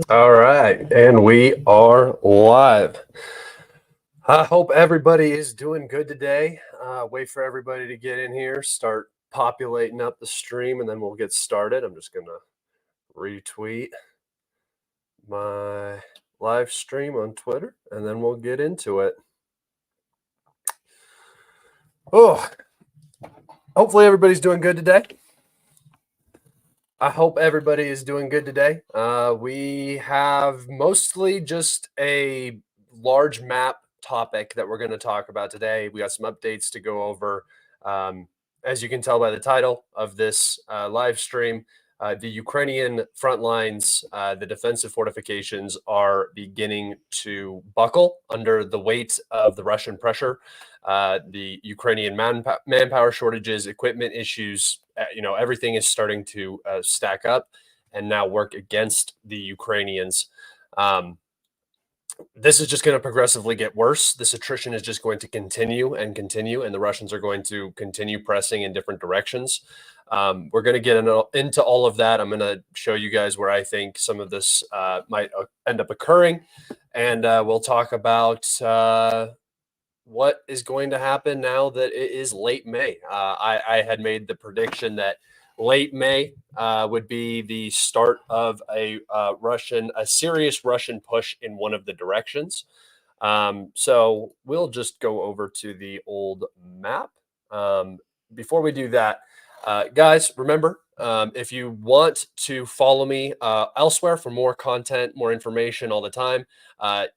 All right, and we are live. I hope everybody is doing good today. Wait for everybody to get in here, start populating up the stream, and then we'll get started. I'm just going to retweet my live stream on Twitter, and then we'll get into it. Oh, hopefully everybody's doing good today. I hope everybody is doing good today. We have mostly just a large map topic that we're going to talk about today. We got some updates to go over. Um, as you can tell by the title of this live stream, the Ukrainian front lines, the defensive fortifications are beginning to buckle under the weight of the Russian pressure. The Ukrainian manpower shortages, equipment issues, everything is starting to stack up and now work against the Ukrainians. This is just going to progressively get worse. This attrition is just going to continue and continue, and the Russians are going to continue pressing in different directions. We're going to get into all of that. I'm going to show you guys where I think some of this might end up occurring, and we'll talk about what is going to happen now that it is late May. I had made the prediction that late May would be the start of a serious Russian push in one of the directions. So we'll just go over to the old map. Before we do that, guys, remember, if you want to follow me elsewhere for more content, more information all the time,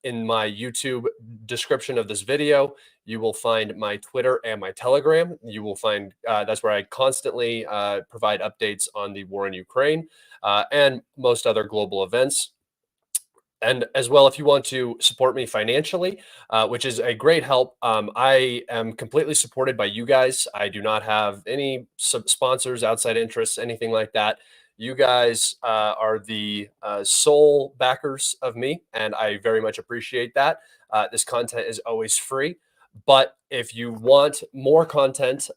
in my YouTube description of this video, you will find my Twitter and my Telegram. You will find that's where I constantly provide updates on the war in Ukraine and most other global events. And as well, if you want to support me financially, which is a great help, I am completely supported by you guys. I do not have any sponsors, outside interests, anything like that. You guys are the sole backers of me, and I very much appreciate that. This content is always free. But if you want more content,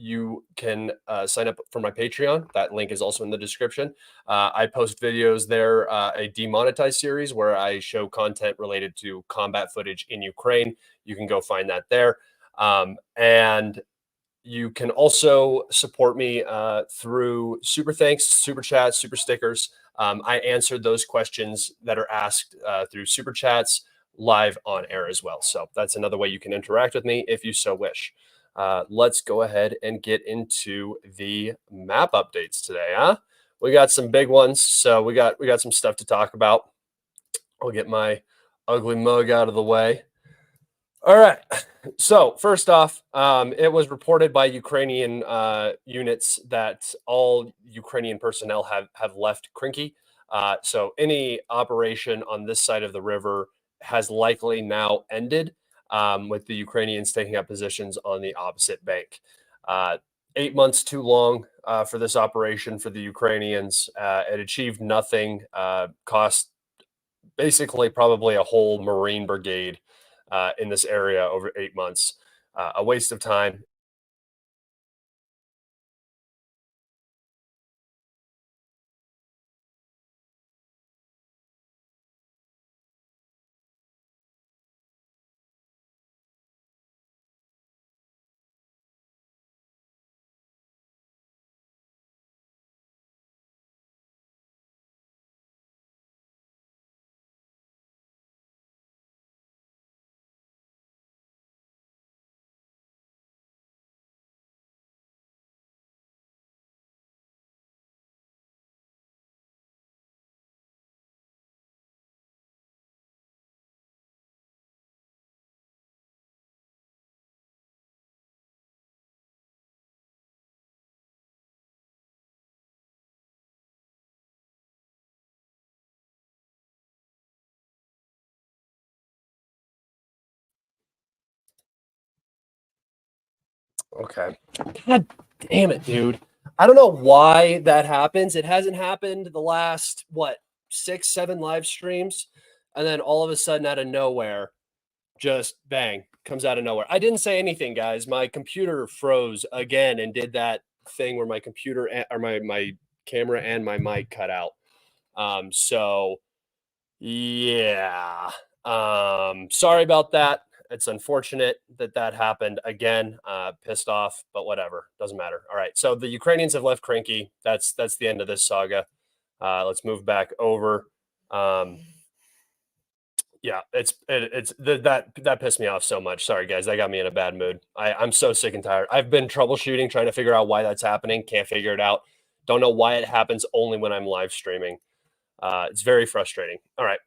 you can sign up for my Patreon. That link is also in the description. I post videos there, a demonetized series where I show content related to combat footage in Ukraine. You can go find that there. And you can also support me through super thanks, super chats, super stickers. I answered those questions that are asked through super chats live on air as well. So that's another way you can interact with me if you so wish. Let's go ahead and get into the map updates today, huh? We got some big ones, so we got some stuff to talk about. I'll get my ugly mug out of the way. All right. So first off, it was reported by Ukrainian units that all Ukrainian personnel have left Krynky. So any operation on this side of the river has likely now ended, with the Ukrainians taking up positions on the opposite bank. 8 months too long for this operation for the Ukrainians. It achieved nothing. Cost basically probably a whole Marine brigade in this area over 8 months. A waste of time. Okay. God damn it, dude. I don't know why that happens. It hasn't happened the last, what, 6, 7 live streams. And then all of a sudden, out of nowhere, just bang, comes out of nowhere. I didn't say anything, guys. My computer froze again and did that thing where my computer or my camera and my mic cut out. So Yeah. Sorry about that. It's unfortunate that that happened again. Pissed off, but whatever. Doesn't matter. All right. So the Ukrainians have left Krynky. That's the end of this saga. Let's move back over. Um, yeah, that pissed me off so much. Sorry guys, that got me in a bad mood. I'm so sick and tired. I've been troubleshooting, trying to figure out why that's happening. Can't figure it out. Don't know why it happens only when I'm live streaming. It's very frustrating. All right.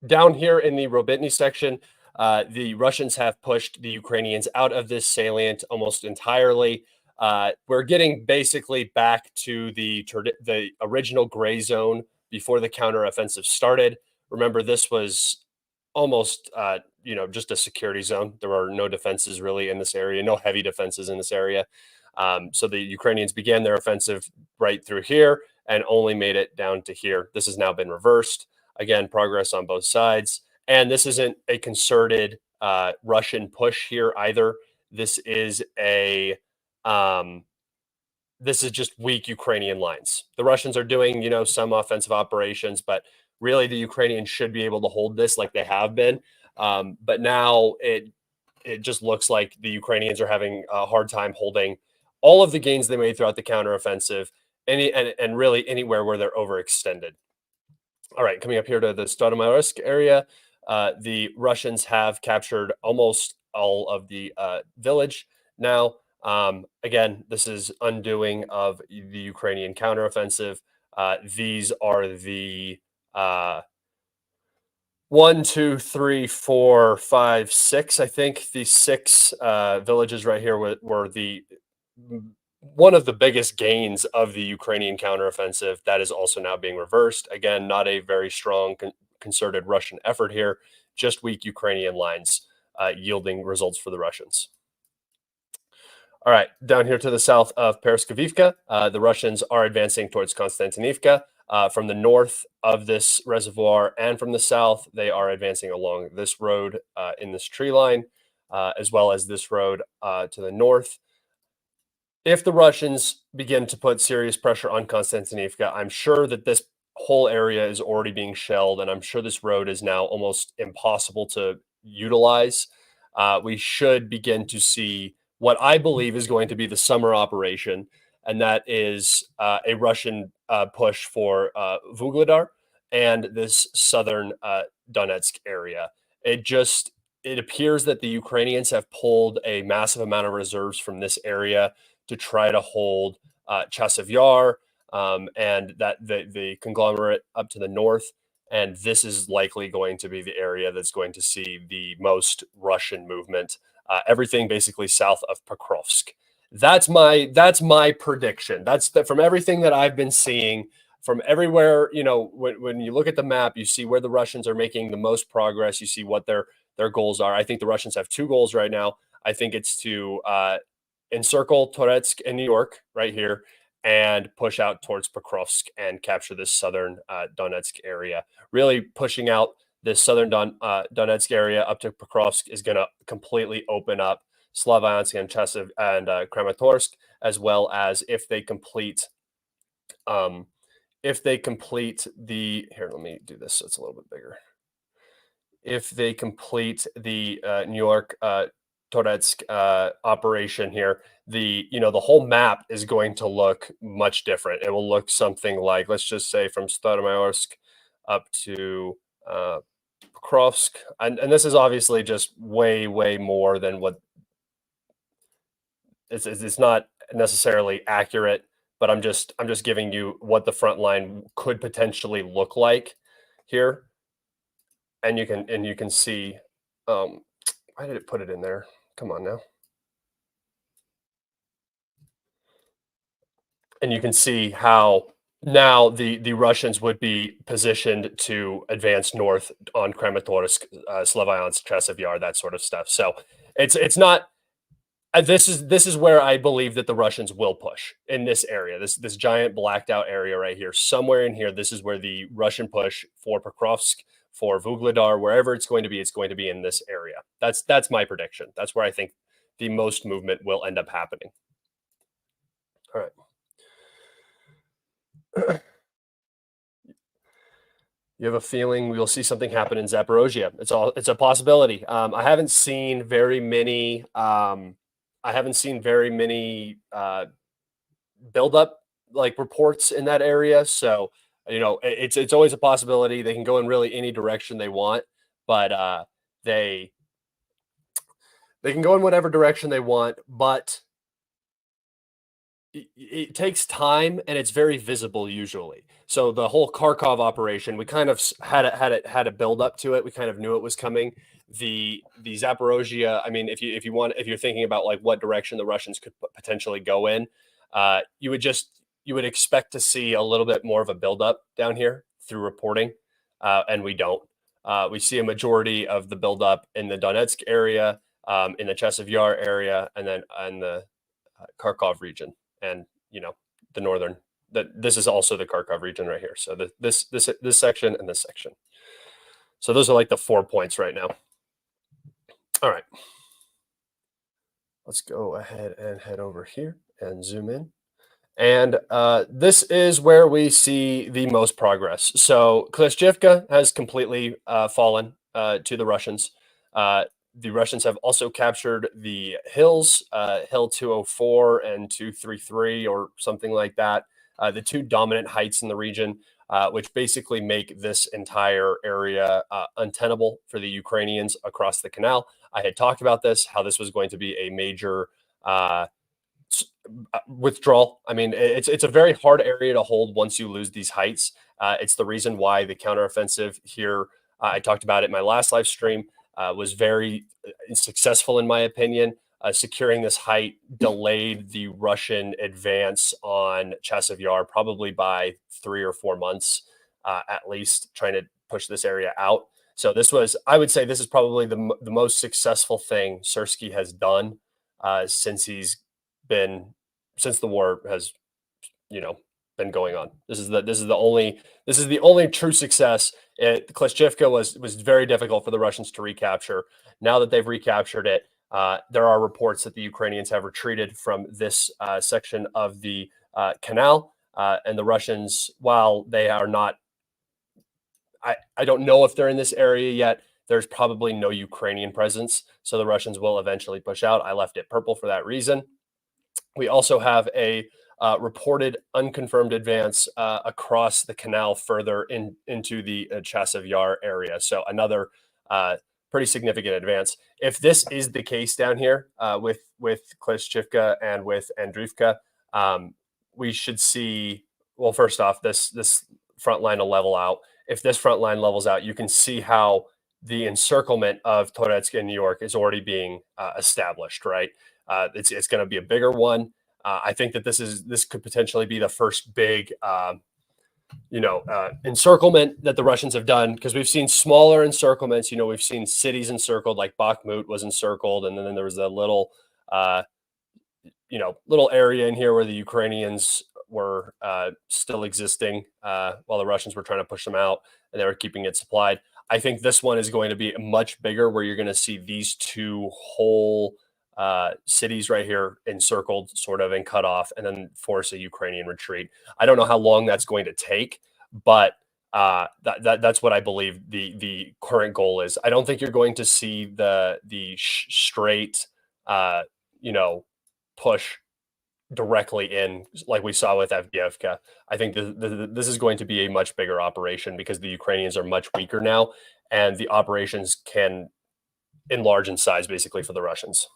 Down here in the Robotyne section, the Russians have pushed the Ukrainians out of this salient almost entirely. We're getting basically back to the original gray zone before the counteroffensive started. Remember, this was almost just a security zone. There are no defenses really in this area, no heavy defenses in this area. So the Ukrainians began their offensive right through here and only made it down to here. This has now been reversed. Again, progress on both sides. And this isn't a concerted Russian push here either. This is a this is just weak Ukrainian lines. The Russians are doing, some offensive operations, but really the Ukrainians should be able to hold this like they have been. But now it just looks like the Ukrainians are having a hard time holding all of the gains they made throughout the counteroffensive, and really anywhere where they're overextended. All right, coming up here to the Stodomayorsk area, the Russians have captured almost all of the village now. Again, this is undoing of the Ukrainian counteroffensive. These are the 1, 2, 3, 4, 5, 6. I think the 6 villages right here were the one of the biggest gains of the Ukrainian counteroffensive. That is also now being reversed. Again, not a very strong concerted Russian effort here, just weak Ukrainian lines yielding results for the Russians. All right, down here to the south of Pereskovivka, the Russians are advancing towards Konstantinivka. From the north of this reservoir and from the south, they are advancing along this road in this tree line, as well as this road to the north. If the Russians begin to put serious pressure on Konstantinivka, I'm sure that this whole area is already being shelled, and I'm sure this road is now almost impossible to utilize. We should begin to see what I believe is going to be the summer operation, and that is a Russian push for Vuhledar and this southern Donetsk area. It appears that the Ukrainians have pulled a massive amount of reserves from this area to try to hold Chasiv Yar and that the conglomerate up to the north. And this is likely going to be the area that's going to see the most Russian movement. Everything basically south of Pokrovsk. That's my prediction. From everything that I've been seeing from everywhere. When you look at the map, you see where the Russians are making the most progress. You see what their goals are. I think the Russians have 2 goals right now. I think it's to encircle Toretsk and New York right here and push out towards Pokrovsk and capture this southern Donetsk area. Really pushing out this southern Donetsk area up to Pokrovsk is going to completely open up Slavyansk and Chasiv and Kramatorsk, as well as if they complete the here, let me do this so it's a little bit bigger. If they complete the New York Toretsk operation here, the whole map is going to look much different. It will look something like, let's just say, from Stodomayorsk up to Pokrovsk, and this is obviously just way more than what it's not necessarily accurate, but I'm just giving you what the front line could potentially look like here, and you can see. Why did it put it in there? Come on now. And you can see how now the Russians would be positioned to advance north on Kramatorsk, Slavyansk, Chasiv Yar, that sort of stuff. So it's not. This is where I believe that the Russians will push in this area, this giant blacked out area right here, somewhere in here. This is where the Russian push for Pokrovsk, for Vuhledar, wherever it's going to be in this area. That's my prediction. That's where I think the most movement will end up happening. All right. You have a feeling we'll see something happen in Zaporozhye. It's a possibility. I haven't seen very many. Build up like reports in that area. So it's always a possibility. They can go in really any direction they want, but they they can go in whatever direction they want. But it takes time and it's very visible usually. So the whole Kharkov operation, we kind of had a build up to it. We kind of knew it was coming. The Zaporozhye, I mean, if you're thinking about like what direction the Russians could potentially go in, you would expect to see a little bit more of a build up down here through reporting, and we don't. We see a majority of the build up in the Donetsk area, in the Chasiv Yar area, and then in the Kharkov region, and the northern. This is also the Kharkov region right here. So this section and this section. So those are like the 4 points right now. All right, let's go ahead and head over here and zoom in. And this is where we see the most progress. So Klishchiivka has completely fallen to the Russians. The Russians have also captured the hills, Hill 204 and 233 or something like that, the two dominant heights in the region, which basically make this entire area untenable for the Ukrainians across the canal. I had talked about this, how this was going to be a major withdrawal. I mean, it's a very hard area to hold once you lose these heights. It's the reason why the counteroffensive here, I talked about it in my last live stream, was very successful in my opinion. Securing this height delayed the Russian advance on Chasiv Yar probably by 3 or 4 months, at least, trying to push this area out. So I would say this is probably the most successful thing Syrskyi has done since the war has been going on. This is the only true success. Klishchiivka was very difficult for the Russians to recapture. Now that they've recaptured it, there are reports that the Ukrainians have retreated from this section of the canal, and the Russians, while they are not, I don't know if they're in this area yet. There's probably no Ukrainian presence, so the Russians will eventually push out. I left it purple for that reason. We also have a reported unconfirmed advance across the canal further into the Chasiv Yar area. So another pretty significant advance. If this is the case down here with Klishchiivka and with Andriivka, we should see, well, first off, this front line will level out. If this front line levels out, you can see how the encirclement of Toretsk and New York is already being established, right? It's going to be a bigger one. I think that this could potentially be the first big, encirclement that the Russians have done, because we've seen smaller encirclements. We've seen cities encircled, like Bakhmut was encircled, and then there was a little area in here where the Ukrainians were still existing while the Russians were trying to push them out, and they were keeping it supplied. I think this one is going to be much bigger, where you're going to see these two whole cities right here encircled, sort of, and cut off, and then force a Ukrainian retreat. I don't know how long that's going to take, but that's what I believe the current goal is. I don't think you're going to see the straight push directly in like we saw with Avdiivka. I think this is going to be a much bigger operation, because the Ukrainians are much weaker now, and the operations can enlarge in size basically for the Russians.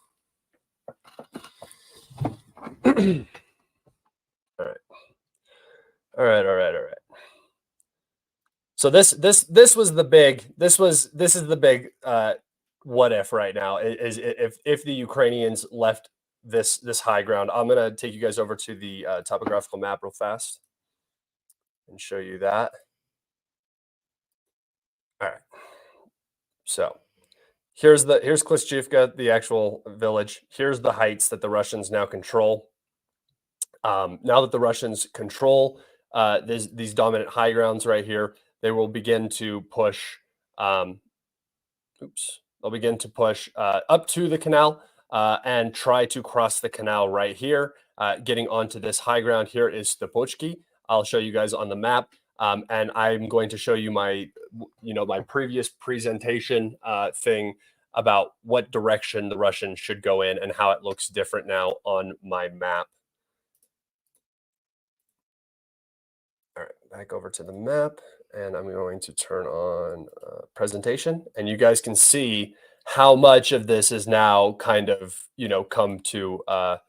All right. So this is the big what if right now is if the Ukrainians left this high ground. I'm gonna take you guys over to the topographical map real fast and show you that. All right. So here's Klishchiivka, the actual village. Here's the heights that the Russians now control. Now that the Russians control these dominant high grounds right here, they will begin to push. They'll begin to push up to the canal and try to cross the canal right here, getting onto this high ground. Here is Stepochki. I'll show you guys on the map. And I'm going to show you my, my previous presentation thing about what direction the Russians should go in and how it looks different now on my map. All right, back over to the map, and I'm going to turn on presentation, and you guys can see how much of this is now kind of, come to, how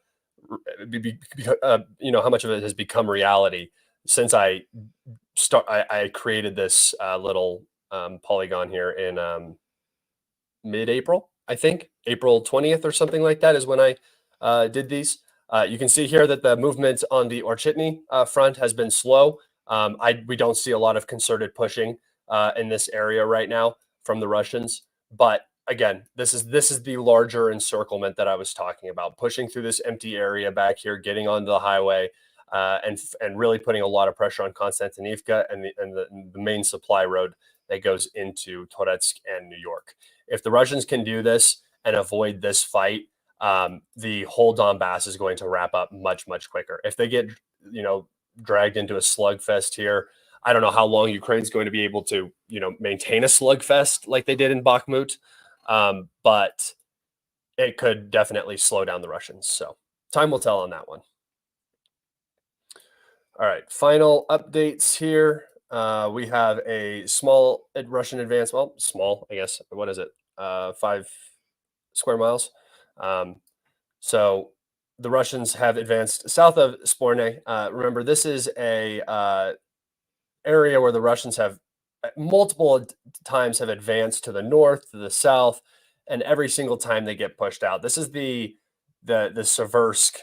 much of it has become reality since I created this little polygon here in mid-April, I think. April 20th or something like that is when I did these. You can see here that the movement on the Orchitny front has been slow. We don't see a lot of concerted pushing in this area right now from the Russians. But again, this is the larger encirclement that I was talking about, pushing through this empty area back here, getting onto the highway, and really putting a lot of pressure on Konstantinivka and the main supply road that goes into Toretsk and New York. If the Russians can do this and avoid this fight, the whole Donbass is going to wrap up much, much quicker. If they get, dragged into a slugfest here, I don't know how long Ukraine's going to be able to, maintain a slugfest like they did in Bakhmut, but it could definitely slow down the Russians. So time will tell on that one. All right, final updates here. We have a small Russian advance. Well, small, I guess. What is it? 5 square miles. So the Russians have advanced south of Sporny. Remember, this is a area where the Russians have multiple times have advanced to the north, to the south, and every single time they get pushed out. This is the Seversk,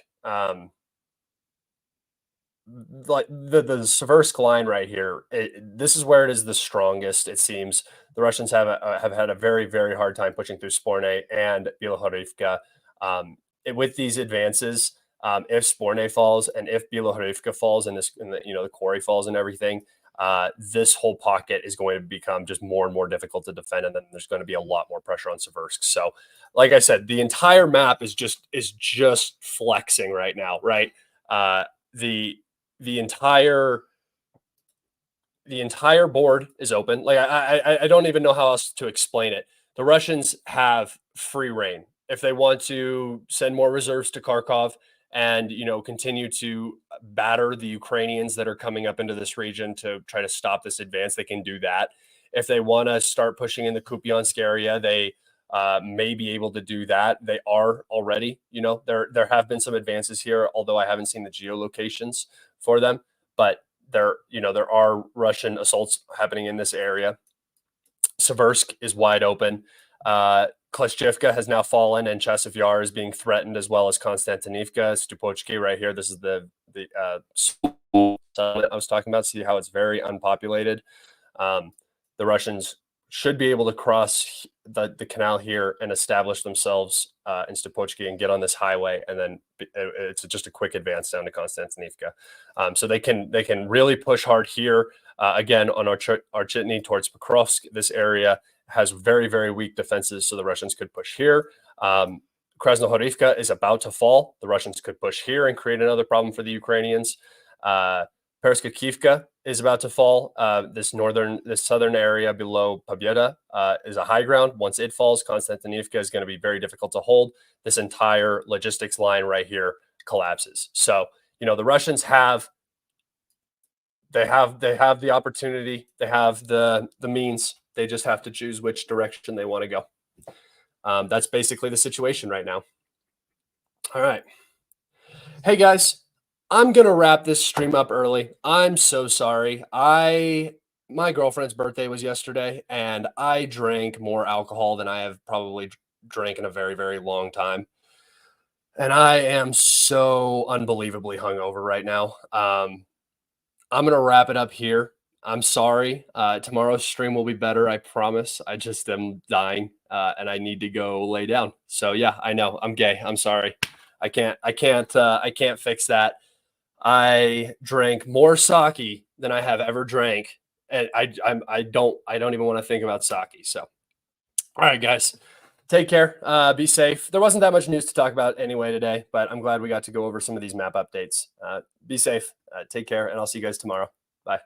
like the Seversk line right here. This is where it is the strongest. It seems the Russians have had a very, very hard time pushing through Sporny and Bilohorivka. With these advances, if Sporny falls and if Bilohorivka falls and the quarry falls and everything, this whole pocket is going to become just more and more difficult to defend, and then there's going to be a lot more pressure on Seversk. So, like I said, the entire map is just flexing right now, right? The entire board is open. Like I don't even know how else to explain it. The Russians have free reign if they want to send more reserves to Kharkov and continue to batter the Ukrainians that are coming up into this region to try to stop this advance. They can do that. If they want to start pushing in the Kupiansk area, they may be able to do that. They are already. There have been some advances here, although I haven't seen the geolocations for them. But there are Russian assaults happening in this area. Seversk is wide open. Klishchiivka has now fallen, and Chasiv Yar is being threatened, as well as Konstantinivka, Stupochki right here. This is the I was talking about. See how it's very unpopulated. The Russians should be able to cross the canal here and establish themselves in Stupochki and get on this highway, and then it's just a quick advance down to Konstantinivka. So they can really push hard here. Again, on Orchitny towards Pokrovsk, this area has very, very weak defenses, so the Russians could push here. Krasnohorivka is about to fall. The Russians could push here and create another problem for the Ukrainians. Perskakivka is about to fall. This southern area below Pobyeda is a high ground. Once it falls, Konstantinivka is going to be very difficult to hold. This entire logistics line right here collapses. So, the Russians have the opportunity, they have the means. They just have to choose which direction they want to go. That's basically the situation right now. All right. Hey guys, I'm going to wrap this stream up early. I'm so sorry. My girlfriend's birthday was yesterday, and I drank more alcohol than I have probably drank in a very, very long time. And I am so unbelievably hungover right now. I'm going to wrap it up here. I'm sorry. Tomorrow's stream will be better. I promise. I just am dying, and I need to go lay down. So yeah, I know I'm gay. I'm sorry. I can't fix that. I drank more sake than I have ever drank, and I don't even want to think about sake. So, all right, guys, take care. Be safe. There wasn't that much news to talk about anyway today, but I'm glad we got to go over some of these map updates. Be safe. Take care, and I'll see you guys tomorrow. Bye.